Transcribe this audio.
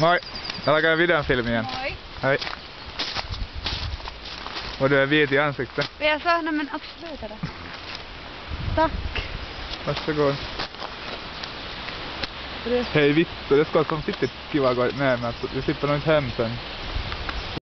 Moi! Jag lagar en videofilm igen. Moi. Hej. Och du är vit i ansiktet. Jag sa, nej men absolut det. Tack. Varsågod. Hej Vittu, det ska som sitta kiva gå med mig. Vi slipper nog inte hem sen.